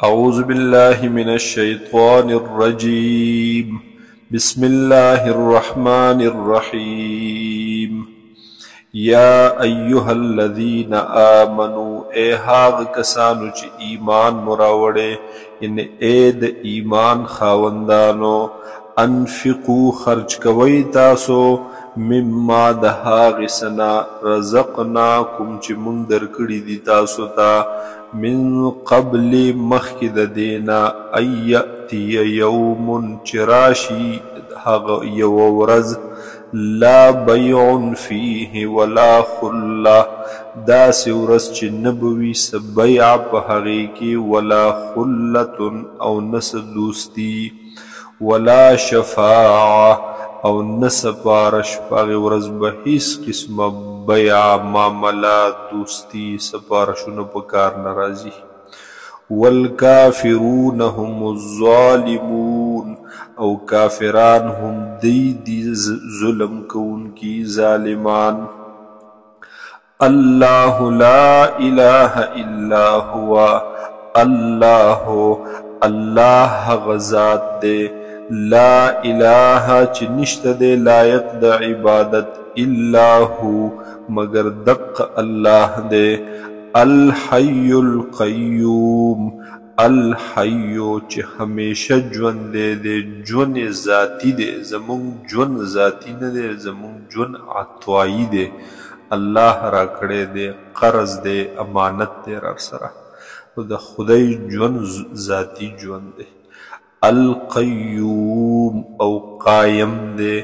أعوذ بالله من الشيطان الرجيم بسم الله الرحمن الرحيم يا أيها الذين آمنوا اے هاغ کسانو چی ایمان مراوڑے اید ایمان خاوندانو انفقو خرچ کوئی تاسو مما دهاغ سنا رزقناکم چی من درکڑی دی تاسو تا من قبل مخد دینا ایتی یوم چراشی هاغ یورز لا بیع فیه ولا خلا دا سورس چی نبوی سبیع پہغی کی ولا خلت او نس دوستی ولا شفاع او نسپارش پاغی ورز بحیس قسم بیع معاملہ دوستی سپارشون پکار نرازی والکافرون هم الظالمون او کافران هم دی ظلم کون کی ظالمان اللہ لا الہ الا ہوا اللہ غزات دے لا الہ چی نشت دے لائق دا عبادت الا ہو مگر دق اللہ دے الحی القیوم الحیو چی ہمیشہ جون دے جون ذاتی دے زمون جون ذاتی ندے زمون جون عطوائی دے اللہ را کڑے دے قرض دے امانت دے رار سرا دا خدای جون ذاتی جون دے القیوم او قائم دے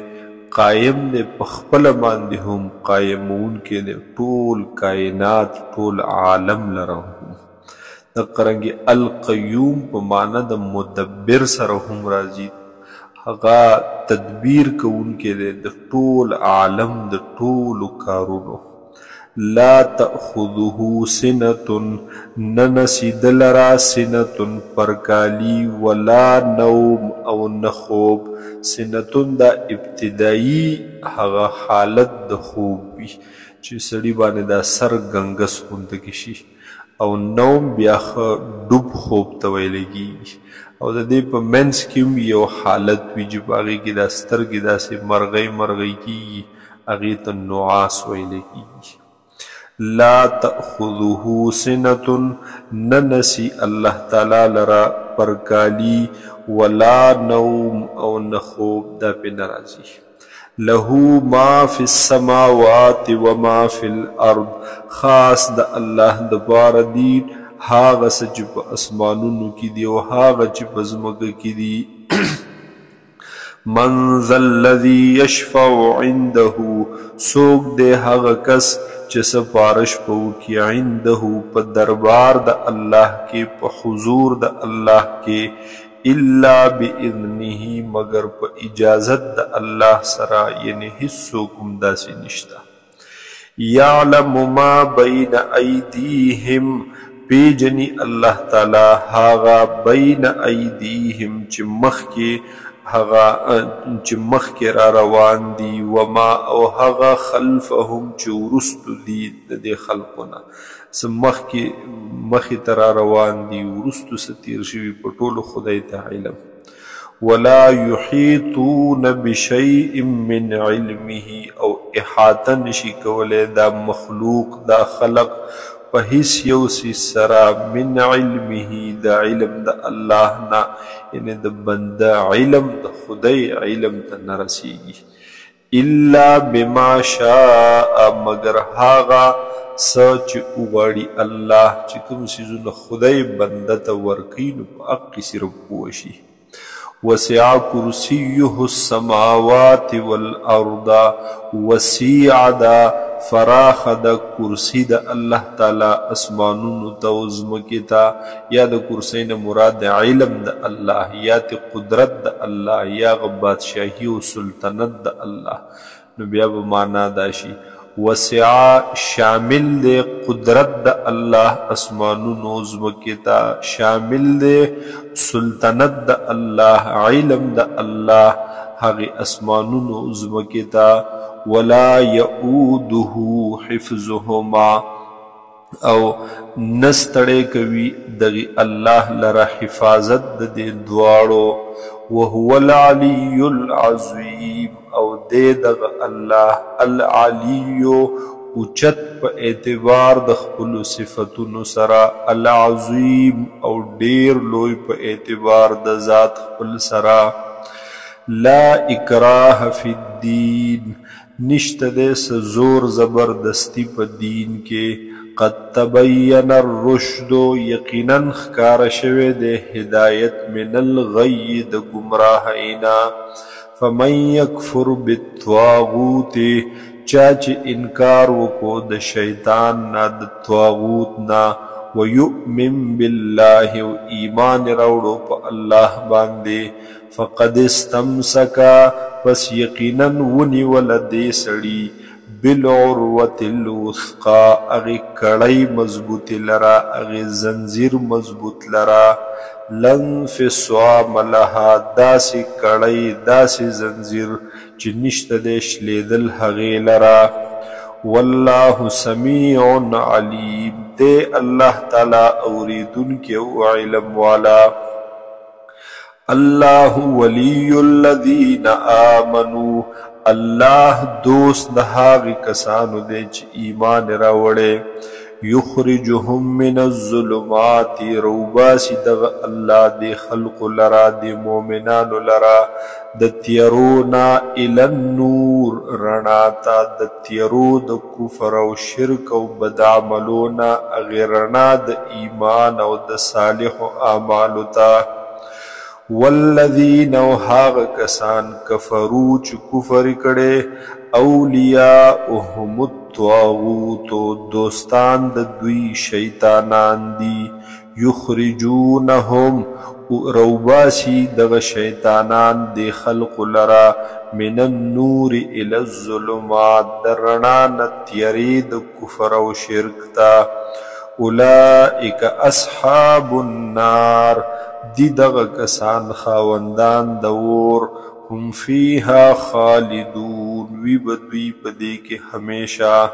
پخپل باندې هم قائمون کے دے طول کائنات طول عالم لرهم دا قرنگی القیوم پا معنی دا مدبر سرهم رازی حقا تدبیر کون کے دے دا طول عالم دا طول کارونو لا تأخذه سنتن ننسی دلرا سنتن پرکالی ولا نوم او نخوب سنتن دا ابتدائی حقا حالت دا خوب بی چی سڑی بانے دا سر گنگس ہوندکشی او نوم بیاخ ڈوب خوب تویلگی او دا دے پا منس کیم یو حالت وی جب آگے کی دا سترگی دا سے مرغی کی اغیت نعاس ویلگی لا تأخذه سنتن ننسی اللہ تعالی لرا پرکالی ولا نوم او نخوب دا پی نرازی لہو ما فی السماوات وما فی الارض خاص دا اللہ دبار دین ہاغ سجب اسمانونو کی دی و ہاغ جب ازمگ کی دی من ذا الذی یشفع عنده سوک دے ہاغ کس چس پارش پو کی عنده پا دربار دا اللہ کے پا حضور دا اللہ کے الا باذنہ مگر پا اجازت دا اللہ سرا یعنی حصوکم دا سی نشتا یعلم ما بین ایدیہم پیجنی اللہ تعالی ہاغا بین ایدیہم چمخ کے چمخ کے را روان دی وما او ہغا خلفهم چورست دی دے خلقنا سمخ کے مخی ترا روان دی ورست ستیر شوی پٹول خدای تا علم ولا يحيطون بشيء من علمه او احاطن شی کولے دا مخلوق دا خلق پہیس یوسی سرا من علمه دا علم دا اللہ نا یعنی دا بندہ علم دا خدای علم تا نرسیگی الا بما شاء مگر ہاغا سچ اغاڑی اللہ چکم سیزن خدای بندہ تا ورکین پا اقی صرف پوشی وسع کرسیه السماوات والارض وسیع دا فراخ دا کرسی دا اللہ تعالی اسمانون توزمکتا یا دا کرسین مراد علم دا اللہ یا تی قدرت دا اللہ یا بادشاہی و سلطنت دا اللہ نبیا بمانا داشی وسع شامل دے قدرت دا اللہ اسمانون وزمکتا شامل دے سلطنت دا اللہ علم دا اللہ حقی اسمانون وزمکتا ولا يؤوده حفظهما او نستړی کوي دغه الله لره حفاظت د دې دواړو وهو العلی العظیم او دې دغه الله العلی اوچت په اعتبار د خپل صفاتونو سره العظیم او ډیر لوی په اعتبار د ذات خپل سره لا اکراه فی الدین نشته د زور زبردستی په دین کې قد تبین الرشد یقینا ښکاره شوی د هدایت من الغی د ګمراهینا فمن یکفر بالطاغوت چا چې انکار وکړو د شیطان نه د طاغوت نه ویؤمن بالله او ایمان راوړو په الله باندې فقد استمسکا پس یقینا ونیول دې سړي بالعروة الوثقا اغی کڑی مضبوط لرا اغی زنجیر مضبوط لرا لنفصام لها داسی کڑی داسی زنجیر چی نشت دیش لیدل حغی لرا واللہ سمیع علیم دے اللہ تعالی اوریدن کے علم والا اللہ ولی الذین آمنوا الله دوست د هغه کسانو دی چې ایمان راوړي یخرجهم من الظلمات روباسی دغه الله دی خلق لرا دی مؤمنانو لرا د تیرونا الی النور رڼا ته د تیرو د کفر او شرک او بد عملونا غیرنا د ایمان او د صالح اعمالو ته والذین او هاغ کسان کفرو چ کفر کړي اولیاءهم الطاغوت دوستان د دوی شیطانان دي یخرجونهم روباسی دغ شیطانان دی خلق لرا من النور الى الظلمات درنا نتیری د کفر او شرک تا اولئک اصحاب النار دی دغه کسان خاوندان د اور هم فیها خالدون وی بدوی پدې کې همیشه